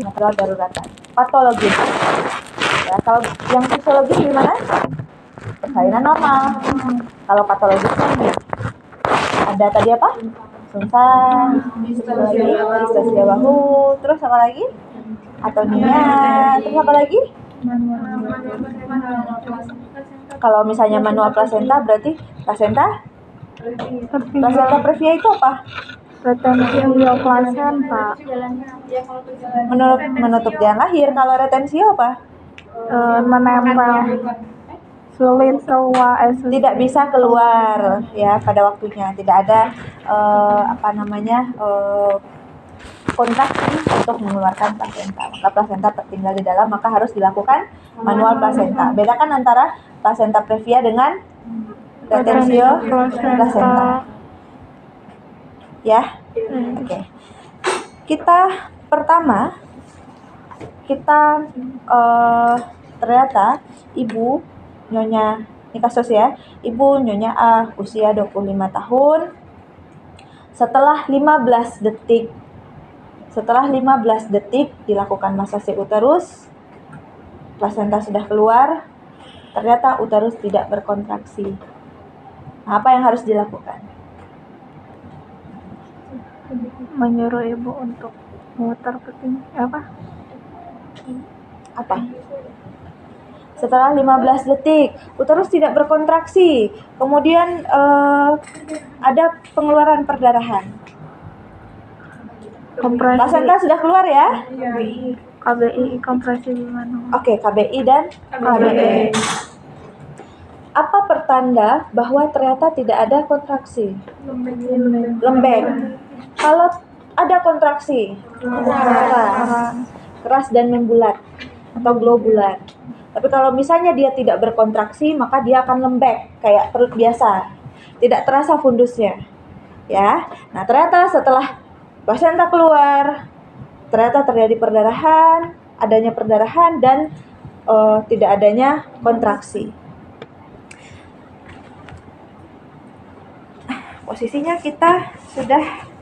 Masalah daruratan. Patologis. Ya, kalau yang fisiologis gimana? Persalinan normal. Kalau patologis kan ada tadi apa? Sungsang, distosia bahu, terus apa lagi? Atonia, terus apa lagi? Kalau misalnya manual placenta berarti placenta previa itu apa? Retensio placenta. Menutup jalan lahir. Kalau retensio apa? Menempel, sulit keluar, tidak bisa keluar ya pada waktunya, tidak ada kontraksi untuk mengeluarkan plasenta. Maka plasenta tertinggal di dalam, maka harus dilakukan manual plasenta. Bedakan antara plasenta previa dengan retensio plasenta. Ya. Oke. Pertama ternyata ibu Nyonya, ini kasus ya, ibu Nyonya A usia 25 tahun. Setelah 15 detik dilakukan masasi uterus, plasenta sudah keluar, ternyata uterus tidak berkontraksi. Nah, apa yang harus dilakukan? Menyuruh ibu untuk muter keting apa? Setelah 15 detik uterus tidak berkontraksi, kemudian ada pengeluaran perdarahan. Kompresi. Plasenta sudah keluar ya? KBI, kompresi gimana? Oke, KBI dan KBE. Apa pertanda bahwa ternyata tidak ada kontraksi? Lembek. Kalau ada kontraksi, keras dan membulat atau globular. Tapi kalau misalnya dia tidak berkontraksi, maka dia akan lembek kayak perut biasa, tidak terasa fundusnya. Ya. Nah, ternyata setelah plasenta keluar, ternyata terjadi perdarahan, adanya perdarahan dan tidak adanya kontraksi. Posisinya kita sudah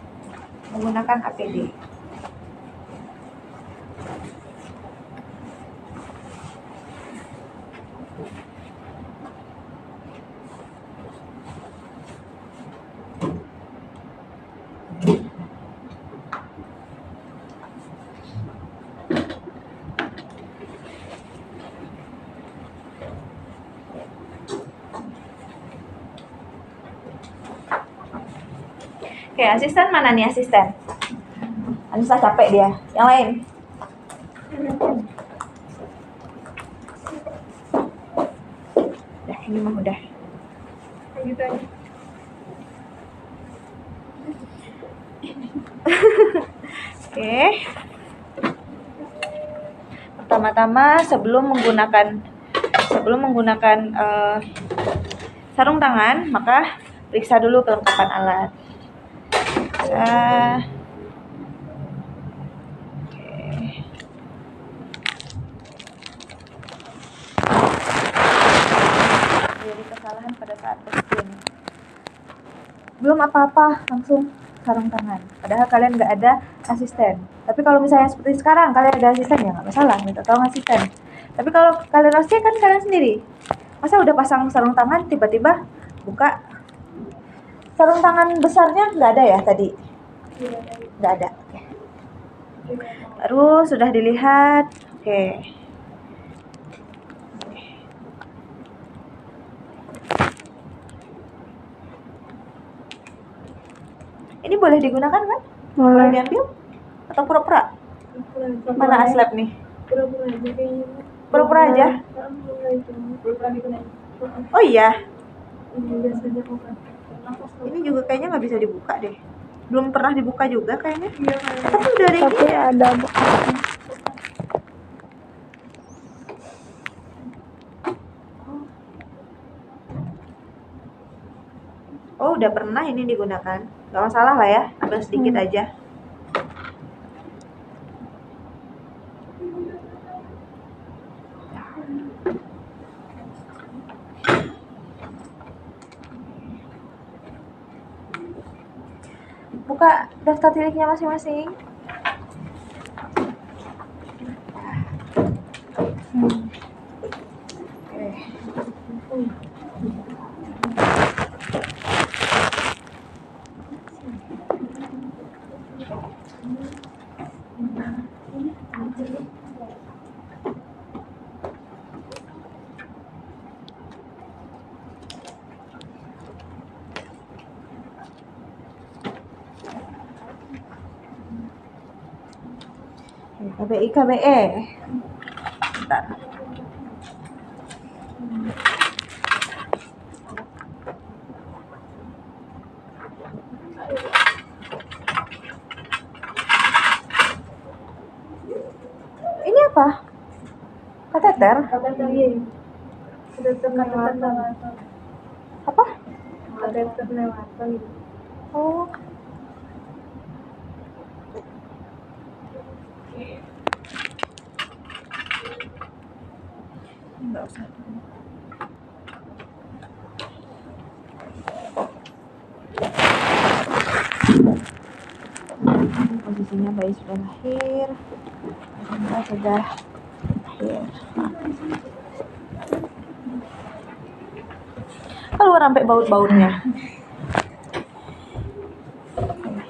menggunakan APD. Oke, asisten mana nih asisten? Anissa capek dia. Yang lain? Udah, ini mah udah. Oke. Pertama-tama sebelum menggunakan sarung tangan, maka periksa dulu kelengkapan alat. Jadi kesalahan pada saat testing. Belum apa-apa, langsung sarung tangan. Padahal kalian nggak ada asisten. Tapi kalau misalnya seperti sekarang kalian ada asisten ya nggak masalah, minta tolong asisten. Tapi kalau kalian harus kan kalian sendiri. Masa udah pasang sarung tangan tiba-tiba buka? Sarung tangan besarnya nggak ada ya tadi? Nggak ada. Oke. Baru sudah dilihat. Oke. Ini boleh digunakan kan? Boleh diambil? Atau pura-pura? Mana aslab nih? Pura-pura aja? Oh iya? Ini juga kayaknya nggak bisa dibuka deh. Belum pernah dibuka juga kayaknya. Tapi udah ada ini. Tapi ada Oh, udah pernah ini digunakan. Gak masalah lah ya, ambil sedikit aja. Buka daftar tiliknya masing-masing. KBI KBE. Bentar. Ini apa? Kateter? Apa? Kateter lewatan. Oh. Enggak usah. Posisinya bayi sudah lahir. Kita sudah lahir. Keluar sampai baut-bautnya.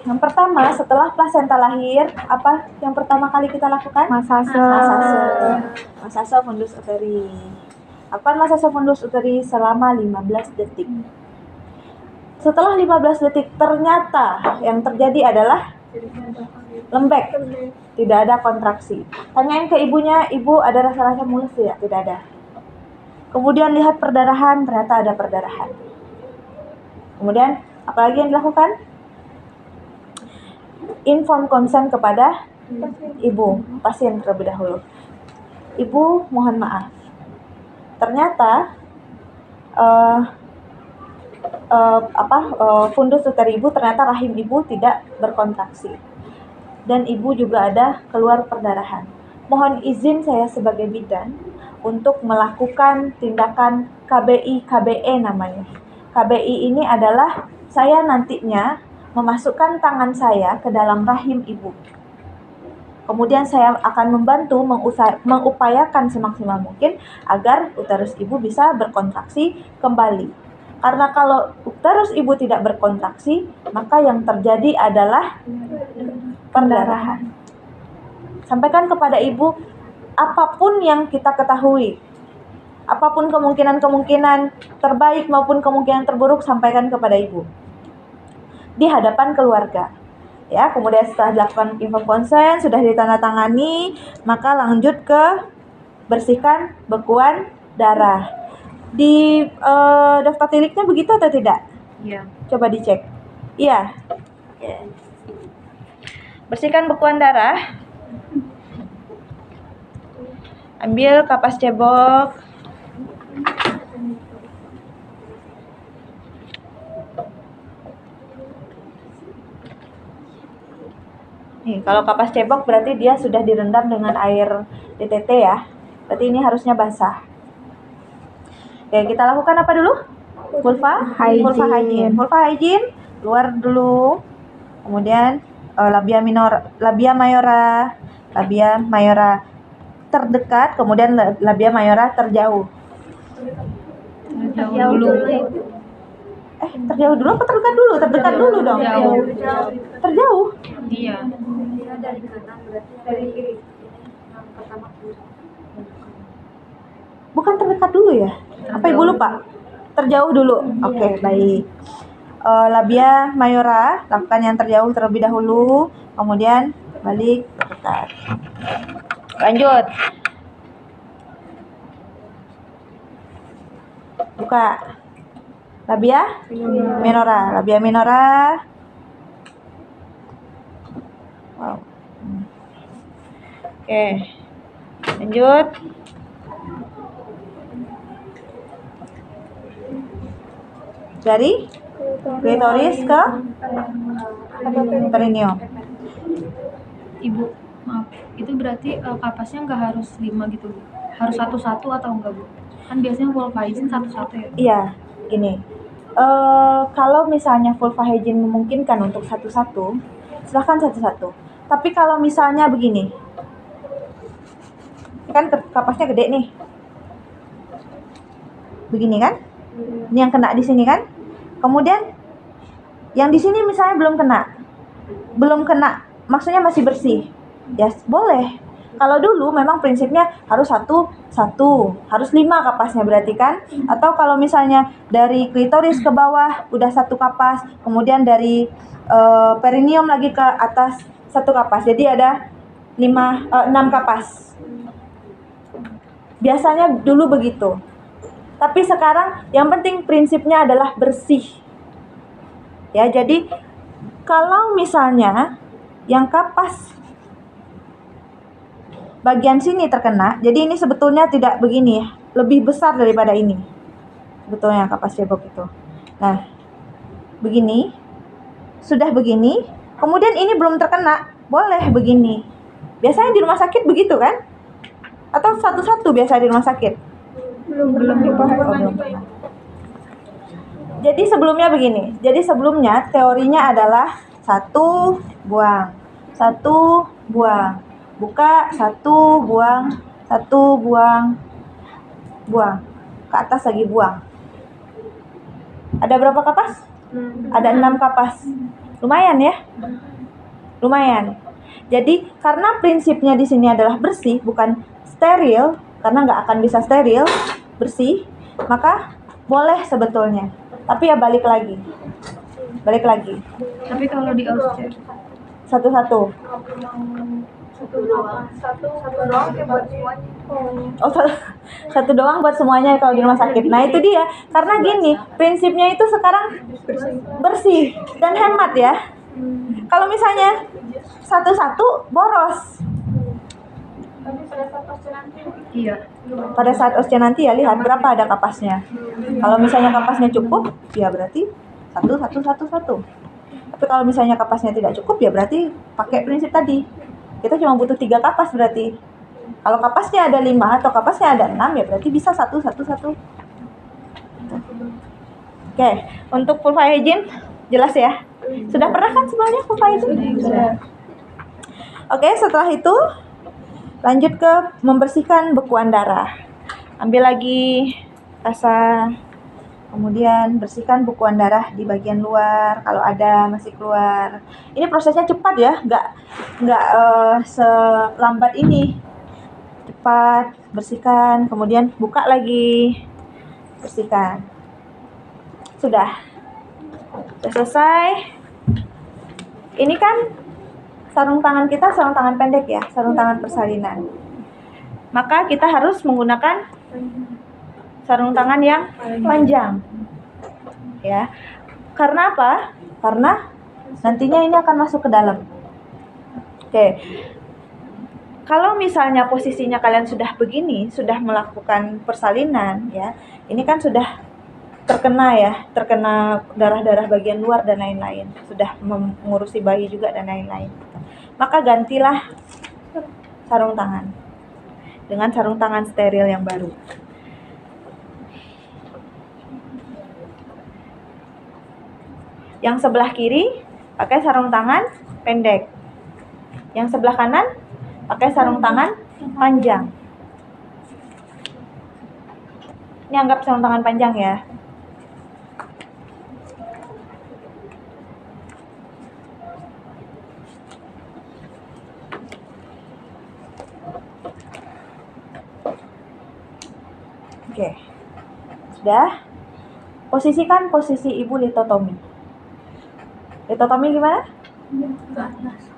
Yang pertama, setelah plasenta lahir, apa yang pertama kali kita lakukan? Masase. Masase fundus uteri. Lakukan masase fundus uteri selama 15 detik. Setelah 15 detik, ternyata yang terjadi adalah lembek, tidak ada kontraksi. Tanyain ke ibunya, ibu ada rasa-rasa mulus tidak? Tidak ada. Kemudian lihat perdarahan, ternyata ada perdarahan. Kemudian, apalagi yang dilakukan? Inform consent kepada ibu, pasien terlebih dahulu. Ibu, mohon maaf. Ternyata fundus uteri ibu, ternyata rahim ibu tidak berkontraksi. Dan ibu juga ada keluar perdarahan. Mohon izin saya sebagai bidan untuk melakukan tindakan KBI KBE namanya. KBI ini adalah saya nantinya memasukkan tangan saya ke dalam rahim ibu. Kemudian saya akan membantu mengupayakan semaksimal mungkin agar uterus ibu bisa berkontraksi kembali. Karena kalau uterus ibu tidak berkontraksi, maka yang terjadi adalah perdarahan. Sampaikan kepada ibu apapun yang kita ketahui. Apapun kemungkinan-kemungkinan terbaik maupun kemungkinan terburuk, sampaikan kepada ibu di hadapan keluarga. Ya, kemudian setelah dilakukan inform consent, sudah ditandatangani, maka lanjut ke bersihkan bekuan darah. Di daftar tiliknya begitu atau tidak? Iya. Coba dicek. Iya. Bersihkan bekuan darah. Ambil kapas cebok. Nih, kalau kapas cebok berarti dia sudah direndam dengan air DTT ya. Berarti ini harusnya basah. Oke, kita lakukan apa dulu? Vulva hygiene. Vulva hygiene, keluar dulu. Kemudian labia mayora terdekat, kemudian labia mayora terjauh. Terjauh dulu. Terjauh dulu apa terdekat dulu? Terdekat dulu dong. Terjauh. Iya. Dari kanan berarti dari kiri. Yang pertama kiri. Bukan terdekat dulu ya? Apa ibu lupa? Terjauh dulu. Oke, baik. Labia mayora, lakukan yang terjauh terlebih dahulu, kemudian balik terdekat. Lanjut. Buka. Labia minora. Wow. Oke. Lanjut. Jari klitoris ke perineum. Ibu, maaf, itu berarti kapasnya nggak harus 5 gitu, Bu? Harus satu-satu atau enggak, Bu? Kan biasanya vulva hygiene satu-satu ya. Iya, gini. Kalau misalnya vulva hygiene memungkinkan untuk satu-satu, silahkan satu-satu. Tapi kalau misalnya begini, kan kapasnya gede nih, begini kan? Ini yang kena di sini kan? Kemudian yang di sini misalnya belum kena, maksudnya masih bersih, ya boleh. Kalau dulu memang prinsipnya harus satu, harus 5 kapasnya berarti kan? Atau kalau misalnya dari klitoris ke bawah udah 1 kapas, kemudian dari perineum lagi ke atas 1 kapas, jadi ada 6 kapas. Biasanya dulu begitu. Tapi sekarang yang penting prinsipnya adalah bersih. Ya, jadi kalau misalnya yang kapas bagian sini terkena, jadi ini sebetulnya tidak begini, lebih besar daripada ini. Sebetulnya kapas cebok itu. Nah, begini, sudah begini, kemudian ini belum terkena, boleh begini. Biasanya di rumah sakit begitu kan? Atau satu-satu biasa di rumah sakit? Belum belum pernah. Jadi sebelumnya begini. Jadi sebelumnya teorinya adalah 1 buang, 1 buang, buka 1 buang, 1 buang, buang, ke atas lagi buang. Ada berapa kapas? Ada 6 kapas. Lumayan ya? Lumayan. Jadi karena prinsipnya di sini adalah bersih, bukan steril, karena nggak akan bisa steril, bersih, maka boleh sebetulnya. Tapi ya balik lagi. Tapi kalau di Australia Satu-satu. Satu doang ya buat semuanya. Oh, satu doang buat semuanya kalau di rumah sakit. Nah itu dia. Karena gini, prinsipnya itu sekarang bersih dan hemat ya. Kalau misalnya satu-satu boros. iya. Pada saat osce nanti ya lihat berapa ada kapasnya. Kalau misalnya kapasnya cukup, ya berarti satu. Tapi kalau misalnya kapasnya tidak cukup, ya berarti pakai prinsip tadi. Kita cuma butuh 3 kapas berarti. Kalau kapasnya ada 5 atau kapasnya ada 6, ya berarti bisa satu. Oke, untuk vulva hygiene jelas ya? Sudah pernah kan sebelumnya vulva hygiene? Sudah. Oke, setelah itu lanjut ke membersihkan bekuan darah. Ambil lagi rasa, kemudian bersihkan bekuan darah di bagian luar kalau ada masih keluar. Ini prosesnya cepat ya, nggak selambat ini. Cepat bersihkan, kemudian buka lagi, bersihkan. Sudah selesai. Ini kan sarung tangan kita sarung tangan pendek ya, sarung tangan persalinan. Maka kita harus menggunakan sarung tangan yang panjang. Ya. Karena apa? Karena nantinya ini akan masuk ke dalam. Oke. Kalau misalnya posisinya kalian sudah begini, sudah melakukan persalinan ya, ini kan sudah terkena darah-darah bagian luar dan lain-lain, sudah mengurusi bayi juga dan lain-lain. Maka gantilah sarung tangan dengan sarung tangan steril yang baru. Yang sebelah kiri pakai sarung tangan pendek, yang sebelah kanan pakai sarung tangan panjang. Ini anggap sarung tangan panjang ya. Oke. Sudah. Posisikan posisi ibu litotomi. Litotomi gimana?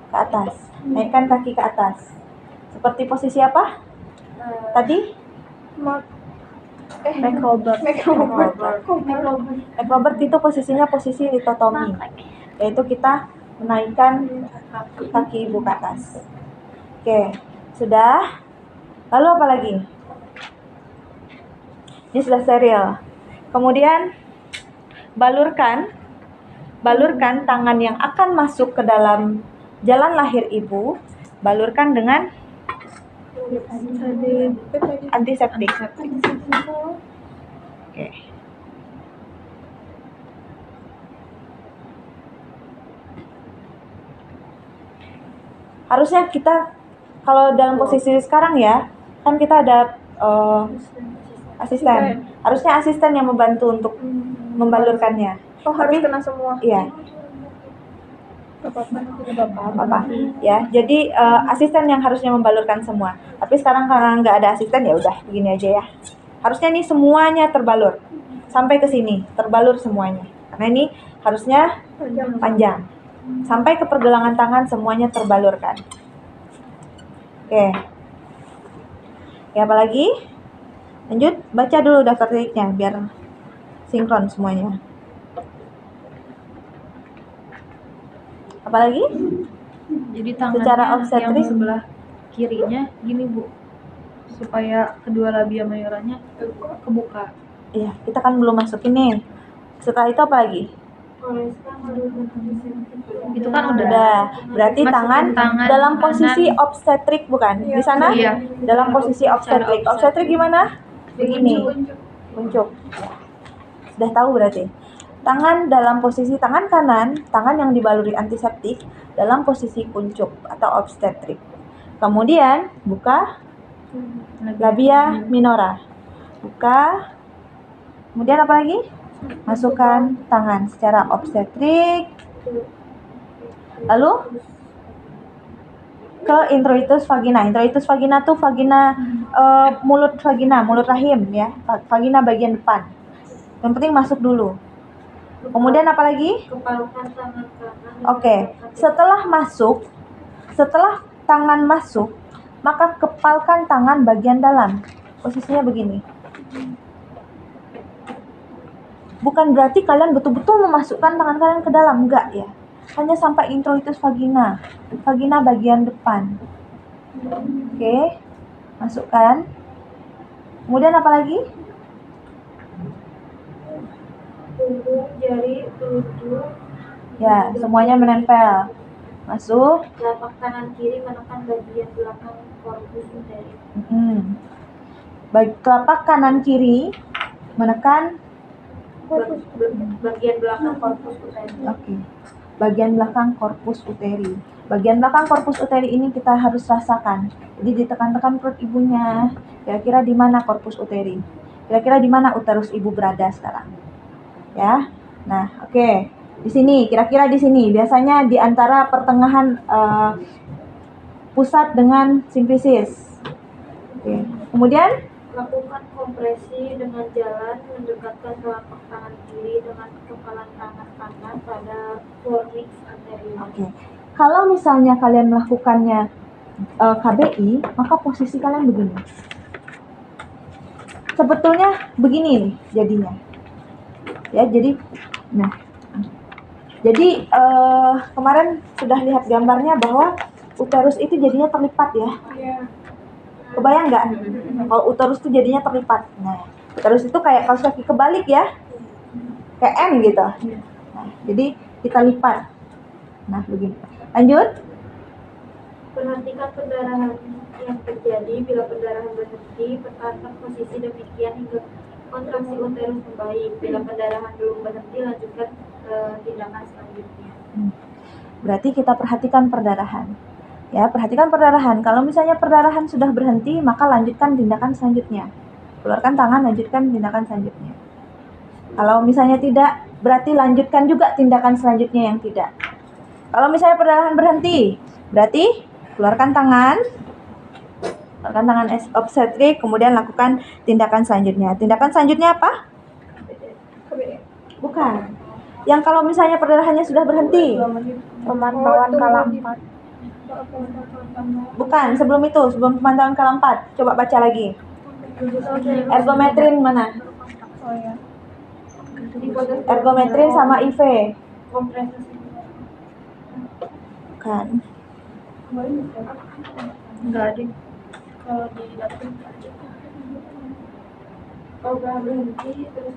Ke atas. Naikkan kaki ke atas. Seperti posisi apa? Tadi? Macrobert itu posisinya posisi litotomi. Yaitu kita menaikkan kaki ibu ke atas. Oke, sudah. Lalu apa lagi? Ini sudah steril. Kemudian balurkan balurkan tangan yang akan masuk ke dalam jalan lahir ibu, balurkan dengan antiseptik. Oke. Harusnya kita kalau dalam posisi sekarang ya, kan kita ada asisten. Harusnya asisten yang membantu untuk membalurkannya. Oh, harus kena semua. Iya. Apa? Ya, jadi asisten yang harusnya membalurkan semua. Tapi sekarang karena nggak ada asisten, ya udah begini aja ya. Harusnya nih semuanya terbalur sampai ke sini, terbalur semuanya. Karena ini harusnya panjang. Sampai ke pergelangan tangan semuanya terbalurkan. Oke. Ya, apa lagi? Lanjut, baca dulu daftar titiknya biar sinkron semuanya. Apa lagi? Jadi tangannya Secara yang obstetrik sebelah kirinya gini Bu, supaya kedua labia mayoranya kebuka. Iya, kita kan belum masuk ini. Setelah itu apa lagi? Itu kan udah. Berarti Masukin tangan dalam kanan. posisi obstetrik bukan? Di sana? Iya. Dalam posisi obstetrik. Obstetrik gimana? Begini. Kuncup. Sudah tahu berarti. Tangan dalam posisi tangan kanan, tangan yang dibaluri antiseptik dalam posisi kuncup atau obstetrik. Kemudian buka labia minora. Buka. Kemudian apa lagi? Masukkan tangan secara obstetrik. Lalu ke introitus vagina. Introitus vagina tuh vagina mulut vagina, mulut rahim ya. Vagina bagian depan. Yang penting masuk dulu. Kemudian apa lagi? Kepalkan tangan kanan. Oke. Setelah tangan masuk, maka kepalkan tangan bagian dalam. Posisinya begini. Bukan berarti kalian betul-betul memasukkan tangan kalian ke dalam, enggak ya. Hanya sampai introitus vagina. Vagina bagian depan. Oke. Masukkan. Kemudian apa lagi? Punggung, jari, telunjuk. Ya, semuanya menempel. Masuk. Telapak tangan kiri menekan bagian belakang korpus uteri. Telapak kanan kiri menekan Bagian belakang korpus uteri. Oke. Bagian belakang korpus uteri. Bagian belakang korpus uteri ini kita harus rasakan. Jadi ditekan-tekan perut ibunya. Kira-kira di mana korpus uteri? Kira-kira di mana uterus ibu berada sekarang? Ya. Nah, oke. Di sini, kira-kira di sini. Biasanya di antara pertengahan pusat dengan simfisis. Oke. Kemudian Lakukan kompresi dengan jalan mendekatkan telapak tangan kiri dengan kepalan tangan kanan pada fornix anterior. Oke. Kalau misalnya kalian melakukannya KBI, maka posisi kalian begini. Sebetulnya begini nih jadinya. Ya, jadi kemarin sudah lihat gambarnya bahwa uterus itu jadinya terlipat ya. Kebayang nggak? Kalau uterus itu jadinya terlipat. Nah, uterus itu kayak kaos kaki kebalik ya. Kayak M gitu. Nah, jadi kita lipat. Nah, begini. Lanjut. Perhatikan pendarahan yang terjadi. Bila pendarahan berhenti, pertahankan posisi demikian hingga kontraksi uterus membaik. Bila pendarahan belum berhenti, lanjutkan tindakan selanjutnya. Berarti kita perhatikan perdarahan. Ya, perhatikan perdarahan. Kalau misalnya perdarahan sudah berhenti, maka lanjutkan tindakan selanjutnya. Keluarkan tangan, lanjutkan tindakan selanjutnya. Kalau misalnya tidak, berarti lanjutkan juga tindakan selanjutnya yang tidak. Kalau misalnya perdarahan berhenti, berarti keluarkan tangan obstetrik, kemudian lakukan tindakan selanjutnya. Tindakan selanjutnya apa? Bukan. Yang kalau misalnya perdarahannya sudah berhenti. Pemantauan kala 4. Bukan, sebelum pemantauan kala 4. Coba baca lagi. Ergometrin mana? Oh ya. Ergometrin sama IV. Kompresi. Bukan. Enggak ada. Kalau di dapur Oh, berhenti terus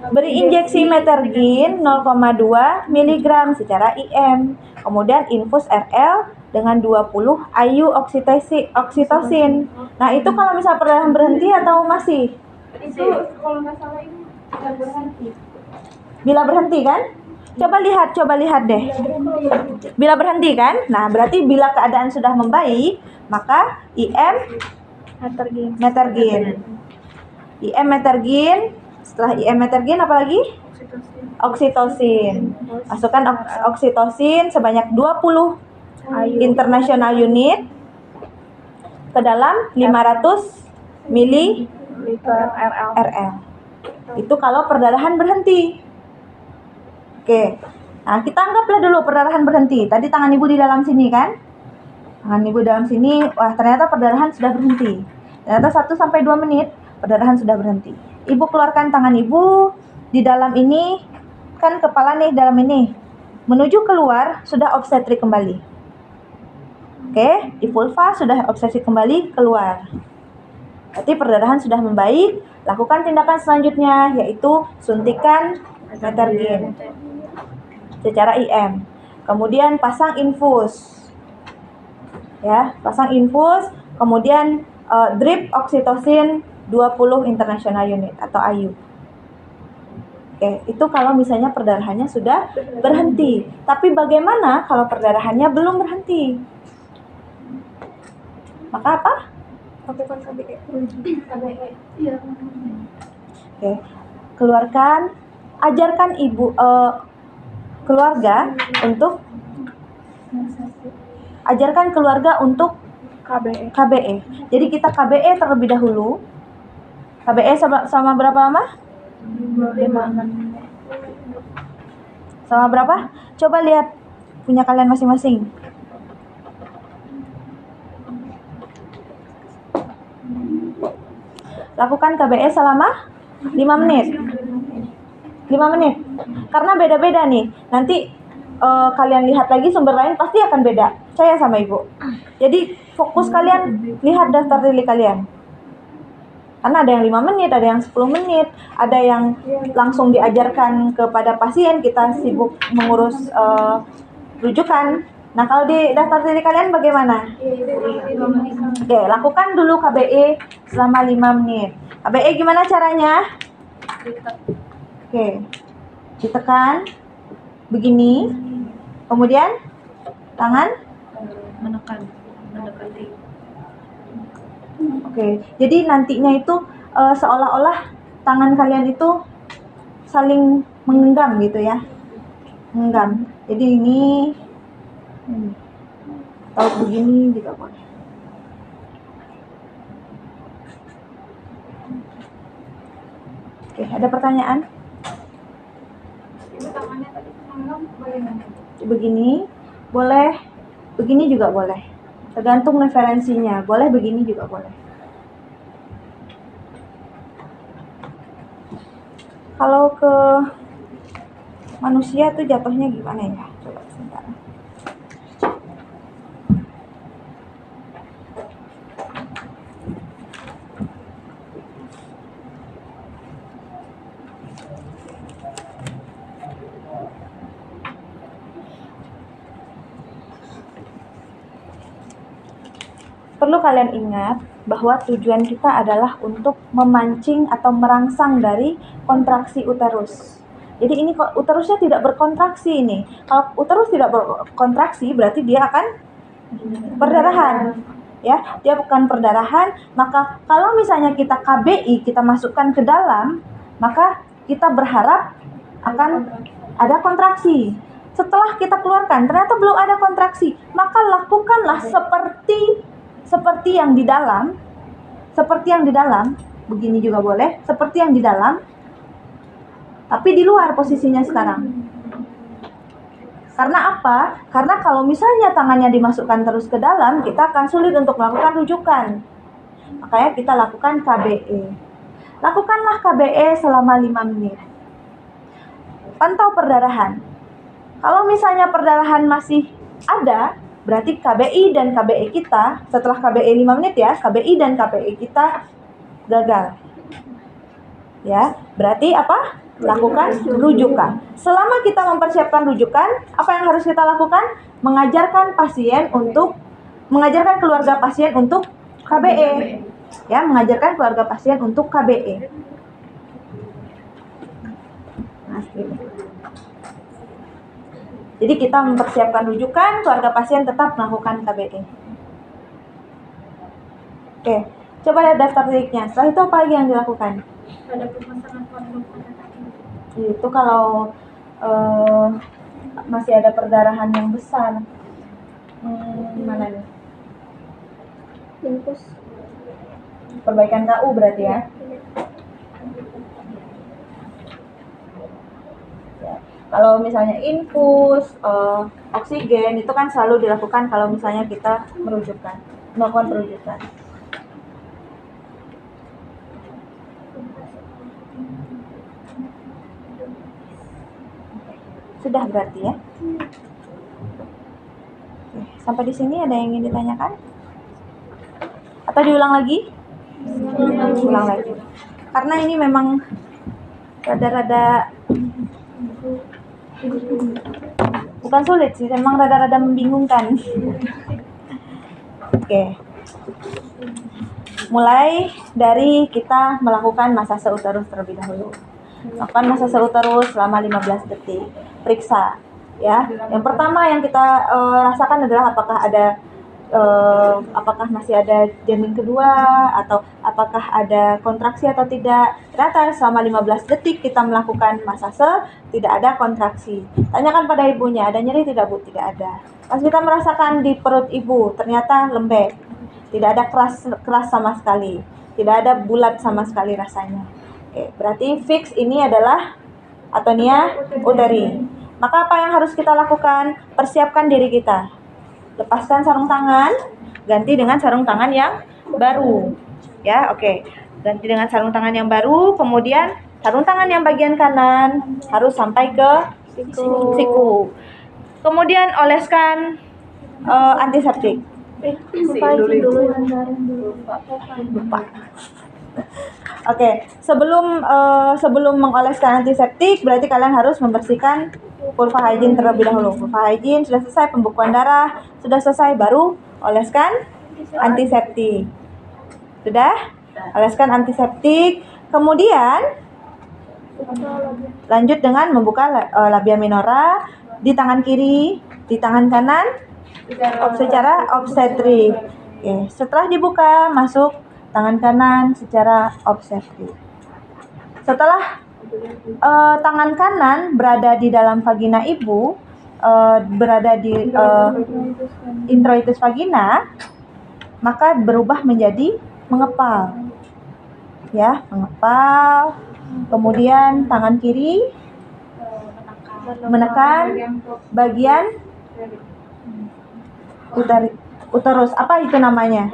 Beri injeksi metergin 0,2 mg secara IM. Kemudian infus RL dengan 20 IU oksitosin. Nah, itu kalau misal perdarahan berhenti atau masih? itu kalau nggak salah ini tidak berhenti. Bila berhenti kan? Coba lihat deh. Bila berhenti kan? Nah, berarti bila keadaan sudah membaik, maka IM metergin. IM metergin. Setelah IM metergin apa lagi? Oksitosin. Masukkan oksitosin sebanyak 20 international unit ke dalam 500 ml RL. Itu kalau perdarahan berhenti. Oke. Nah, kita anggaplah dulu perdarahan berhenti. Tadi tangan ibu di dalam sini kan? Tangan ibu dalam sini, wah ternyata perdarahan sudah berhenti. Ternyata 1-2 menit perdarahan sudah berhenti. Ibu keluarkan tangan ibu di dalam ini, kan kepala nih dalam ini. Menuju keluar sudah obstetrik kembali. Oke, di vulva sudah obstetrik kembali keluar. Berarti perdarahan sudah membaik. Lakukan tindakan selanjutnya yaitu suntikan metergin secara IM. Kemudian pasang infus. Ya, pasang infus, kemudian drip oksitosin 20 international unit atau IU. Oke, itu kalau misalnya perdarahannya sudah berhenti. Tapi bagaimana kalau perdarahannya belum berhenti? Maka apa? Lakukan KBE. Iya. Oke, ajarkan ibu keluarga untuk KBE. Jadi kita KBE terlebih dahulu. KBE sama berapa lama? 5 menit. Sama berapa? Coba lihat punya kalian masing-masing. Lakukan KBE selama 5 menit. 5 menit. Karena beda-beda nih. Nanti kalian lihat lagi sumber lain pasti akan beda. Saya sama ibu. Jadi fokus kalian lihat daftar tili kalian. Karena ada yang 5 menit, ada yang 10 menit, ada yang langsung diajarkan kepada pasien, kita sibuk mengurus rujukan. Nah, kalau di daftar tili kalian bagaimana? Oke, lakukan dulu KBE selama 5 menit. KBE gimana caranya? Oke, ditekan begini, kemudian tangan mendekati. Oke, jadi nantinya itu seolah-olah tangan kalian itu saling menggenggam gitu ya, menggenggam. Jadi ini atau begini juga boleh. Oke, ada pertanyaan? Ibu tangannya tadi menganggap bagaimana? Begini boleh, begini juga boleh. Tergantung referensinya, boleh begini juga boleh. Kalau ke manusia tuh jatuhnya gimana ya? Coba sebentar. Perlu kalian ingat bahwa tujuan kita adalah untuk memancing atau merangsang dari kontraksi uterus. Jadi ini uterusnya tidak berkontraksi ini. Kalau uterus tidak berkontraksi berarti dia akan perdarahan. Ya, dia bukan perdarahan, maka kalau misalnya kita KBI, kita masukkan ke dalam, maka kita berharap akan ada kontraksi. Setelah kita keluarkan, ternyata belum ada kontraksi, maka lakukanlah seperti yang di dalam, begini juga boleh, seperti yang di dalam, tapi di luar posisinya sekarang. Karena apa? Karena kalau misalnya tangannya dimasukkan terus ke dalam, kita akan sulit untuk melakukan rujukan. Makanya kita lakukan KBE. Lakukanlah KBE selama 5 menit. Pantau perdarahan. Kalau misalnya perdarahan masih ada, berarti KBI dan KBE kita, setelah KBE 5 menit ya, KBI dan KBE kita gagal. Ya, berarti apa? Lakukan rujukan. Selama kita mempersiapkan rujukan, apa yang harus kita lakukan? Mengajarkan keluarga pasien untuk KBE. Ya, mengajarkan keluarga pasien untuk KBE. Jadi kita mempersiapkan rujukan, keluarga pasien tetap melakukan KBE. Oke, coba lihat daftar deliknya. Setelah itu apa lagi yang dilakukan? Ada pemasangan kondom. Itu kalau masih ada perdarahan yang besar. Mana nih? Infus. Perbaikan KU berarti ya. Kalau misalnya infus, oksigen itu kan selalu dilakukan kalau misalnya kita melakukan perujukan. Sudah berarti ya. Oke, sampai di sini ada yang ingin ditanyakan? Atau diulang lagi? Ulang lagi. Karena ini memang rada-rada bukan sulit sih, memang rada-rada membingungkan. Oke. Mulai dari kita melakukan massase uterus terlebih dahulu. Lakukan massase uterus selama 15 detik. Periksa ya. Yang pertama yang kita rasakan adalah apakah masih ada janin kedua atau apakah ada kontraksi atau tidak. Ternyata selama 15 detik kita melakukan massase tidak ada kontraksi. Tanyakan pada ibunya, ada nyeri tidak Bu? Tidak ada. Pas kita merasakan di perut ibu ternyata lembek, tidak ada keras sama sekali, tidak ada bulat sama sekali rasanya. Oke, berarti fix ini adalah atonia uteri. Maka apa yang harus kita lakukan? Persiapkan diri kita. Lepaskan sarung tangan, ganti dengan sarung tangan yang baru. Ya, oke. Ganti dengan sarung tangan yang baru, kemudian sarung tangan yang bagian kanan harus sampai ke siku. Kemudian oleskan antiseptik. Lupa. Oke, sebelum mengoleskan antiseptik, berarti kalian harus membersihkan vulva hygiene terlebih dahulu. Vulva hygiene sudah selesai, pembekuan darah sudah selesai, baru oleskan antiseptik. Sudah? Oleskan antiseptik. Kemudian lanjut dengan membuka labia minora di tangan kiri, di tangan kanan secara obstetrik. Oke, setelah dibuka, masuk tangan kanan secara obstetrik. Setelah tangan kanan berada di dalam vagina ibu, berada di introitus vagina, maka berubah menjadi mengepal. Ya, mengepal. Kemudian tangan kiri menekan bagian uterus. Apa itu namanya?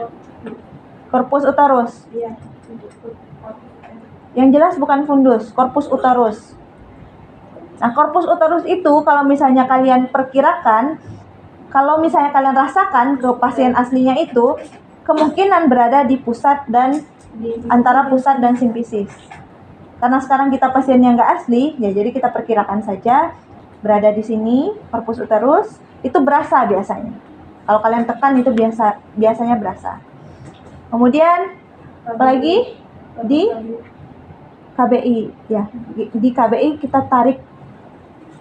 Corpus uterus. Yang jelas bukan fundus, corpus uterus. Nah, corpus uterus itu kalau misalnya kalian perkirakan, kalau misalnya kalian rasakan ke pasien aslinya itu, kemungkinan berada di pusat dan antara pusat dan simfisis. Karena sekarang kita pasiennya nggak asli, ya jadi kita perkirakan saja berada di sini, corpus uterus, itu berasa biasanya. Kalau kalian tekan itu biasanya berasa. Kemudian apalagi di KBI ya, di KBI kita tarik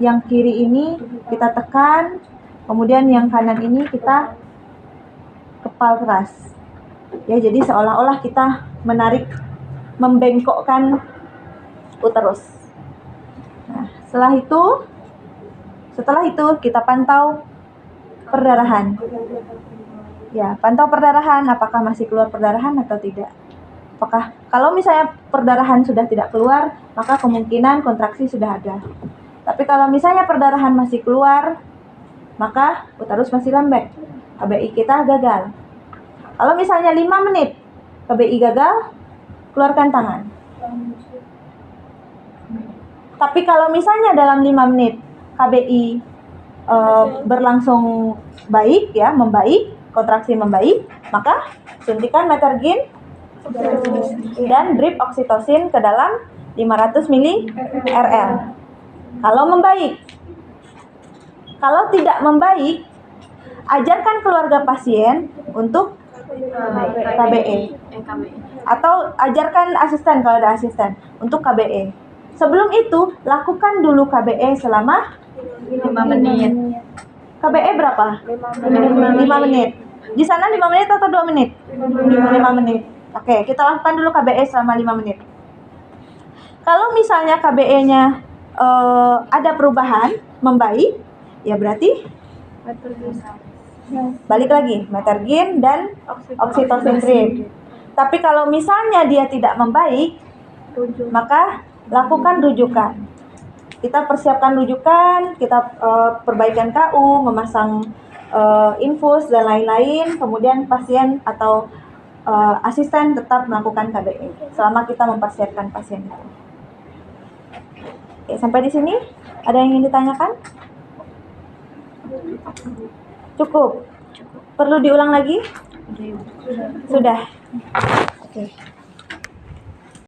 yang kiri ini kita tekan, kemudian yang kanan ini kita kepal keras. Ya, jadi seolah-olah kita membengkokkan uterus. Nah, setelah itu kita pantau perdarahan. Ya, pantau perdarahan, apakah masih keluar perdarahan atau tidak. Kalau misalnya perdarahan sudah tidak keluar, maka kemungkinan kontraksi sudah ada. Tapi kalau misalnya perdarahan masih keluar, maka uterus masih lembek. KBI kita gagal. Kalau misalnya 5 menit KBI gagal, keluarkan tangan. Tapi kalau misalnya dalam 5 menit KBI berlangsung baik ya, membaik, kontraksi membaik, maka suntikan metergin dan drip oksitosin ke dalam 500 ml. Kalau membaik. Kalau tidak membaik, ajarkan keluarga pasien untuk KBE. Atau ajarkan asisten kalau ada asisten untuk KBE. Sebelum itu, lakukan dulu KBE selama 5 menit. KBE berapa? 5 menit. Di sana 5 menit atau 2 menit? 5 menit. Oke, kita lakukan dulu KBE selama 5 menit. Kalau misalnya KBE-nya ada perubahan, membaik, ya berarti balik lagi, Metergin dan oksitosin trip. Tapi kalau misalnya dia tidak membaik, maka lakukan rujukan. Kita persiapkan rujukan, kita perbaikan KU, memasang infus dan lain-lain. Kemudian pasien atau asisten tetap melakukan KBE selama kita mempersiapkan pasien itu. Oke, sampai di sini ada yang ingin ditanyakan? Cukup. Perlu diulang lagi? Sudah. Oke.